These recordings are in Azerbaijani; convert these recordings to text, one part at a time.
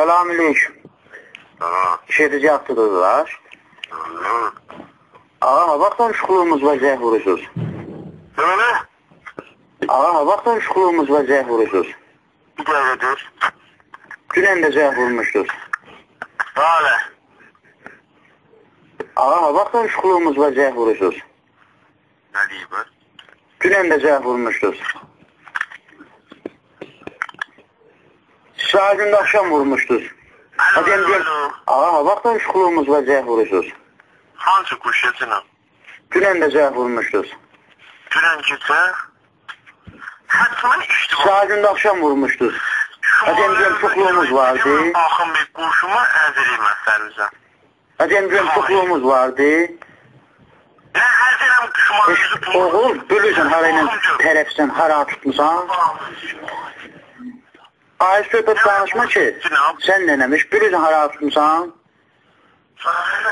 Selamünaleyküm. İşedici yaptırdılar. Ağa, baktan şukulumuz var, zəh vuruşuz. Ne? Ağa, baktan şukulumuz var, zəh vuruşuz. Bir dakika dur. Günen de zəh vurmuşuz. Hala. Ağa, baktan şukulumuz var, zəh vuruşuz. Ne diyeyim ben? Günen de zəh vurmuşuz. Saat günde akşam vurmuşuz. Hadi gel. Ağa, baktan şukulumuz var, zəh vuruşuz. Hangi kuş etine? Günen de zəh vurmuşuz. Dünen gitse? Hatman işte bak. Saat günde akşam vurmuşuz. Hadi gel, şukulumuz vardı. Bakın bir kuşumu ezileyim meslerinize. Hadi gel, şukulumuz vardı. Ne her zaman kuşuma Oğul, bölürsən harayla tərəfsən, hara tutmusan. Ay, söhbət danışma ki, sən nənəmiş, bölürsən hara tutmusan.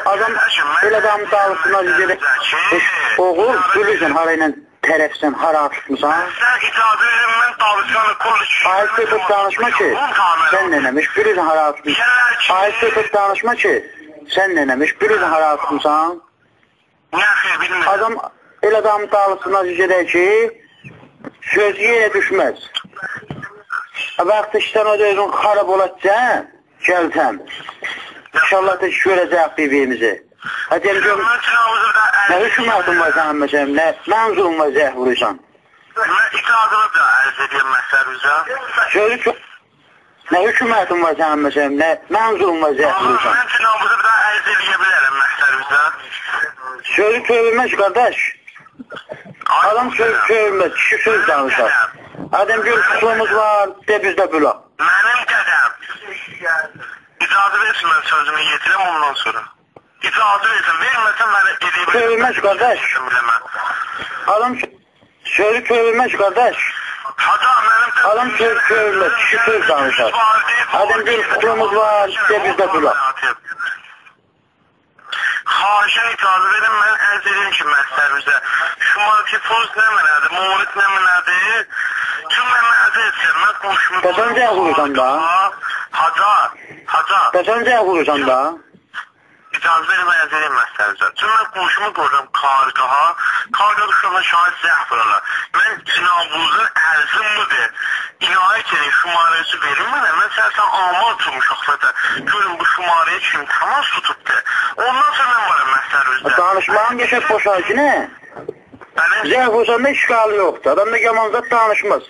Adam, elə adamı dağılsınlar, gedək. Oğul, bölürsən harayla tərəfsən, hara tutmusan. Sen icazı verin, ben dağılışanı konuşayım. Ay, söhbət danışma ki, sən nənəmiş, bölürsən hara tutmusan. Ay, söhbət danışma ki, sən nənəmiş, bölürsən hara tutmusan. Adam, elə adamı dağılsınlar, gedək ki, söz yerə düşməz. Vaxt işdən o da özün xarab olacaq, gəlsən. İnşallah da görəcək bir-birimizi. Hadi gör, nə hükümətin var sənin məsələn, nə mənzulun var zəh vurursan. Mən icazını da ərz edeyim məsələmizə. Sözü çox, nə hükümətin var sənin məsələn, nə mənzulun var zəh vurursan. Mən cənabınızı bir daha ərz edə bilərəm məsələmizə. Sözü çövülməz qardaş. Adam söz çövülməz, kişi söz danışar. Adam gör, kusurumuz var, de bizdə bülaq. Mənim dədəm. İcazı versin, mən sözümü yetirəm ondan sonra. İcazı versin, verməsən mən edeyim. Çövülməz qardaş. Adam sözü çövülməz qardaş. Adam söz çövülməz, kişi söz danışar. Adam gör, kusurumuz var, de bizdə bülaq. Xahişən icazı verin, mən ərz edeyim ki, məsələmizə. Şumalki poz nə mənədir, morit nə mənədir? Tüm mən ərz etsin, mən quşumu... Qəsən cəh vurursan da? Haca. Qəsən cəh vurursan da? İcazı verin, mən ərz edeyim məsələmizə. Tüm mən quşumu qoyuram qarqaha, qarqa quşlarına şahit zəh vurarlar. Mən cənabınızın ərzim budur. İnayət edin, şumarəsi verin mənə. Mən səhərsən amal tutmuşaq zaten. Görün bu şumarəyə kim təmas tutubdur. Ondan sonra mən varım məsələmizdə. Danışmağın geçək boşar ki, nə? Zəh vursan da işgalı yoxdur. Adam da yamanzat danışmaz.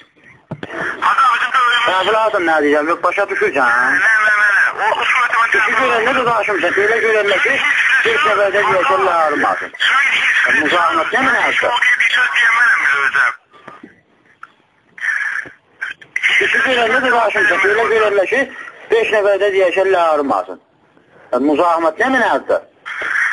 Hatta bizim böyüyümüz... Sən bilərsən nə deyəcəm, yox başa düşürsən. Nə. O surətəmə... Kişi görəndə də danışmışsan, belə görəndə ki, bir səfərdə deyəsən ağrımasın. Müzahimət nə mənəsə? Bir söz deyəmənəm bir özəm. Kişi görəndə də danışmışsan, belə görəndə ki, 5 nəfərdə deyəsən ağrımasın. Müzahimət nə mənəsə?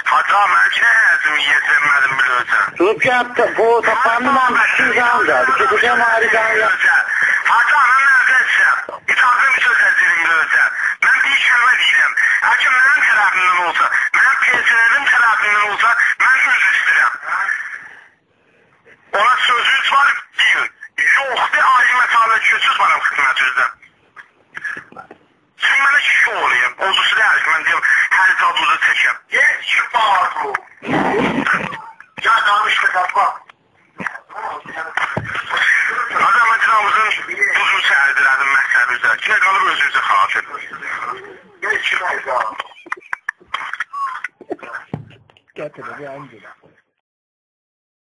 Hatta mən ki, nə əzimi yetirmədim bir özəm. Tutub ki, bu tapanlı mən kişi zancadı. Keçəcəm ayrı zancadı. Hatta mən ərz etsəm, icazım bir söz ətdirim bir özəm. Mən bir kəlmə deyirəm. Həkim mənim tərəfimdən olsa, mənim pensiyonerim tərəfimdən olsa, mən söz istəyirəm. Ona sözünüz var, deyin. Yoxdur, ayrı məsalə köçüz varam xidmətinizdən. Siz mənə kişi olayım, oldusu deyək ki, mən deyim, hər zadınızı çəkəm. Yes, ki, bağır bu. Ya, danışma, tapma. Azəmət Ramızın uzun səhərdirədim məhsəbizdə. Kinə qalıb özünüzə xatir. Yes, ki, məzə. Gətir, bir an görə.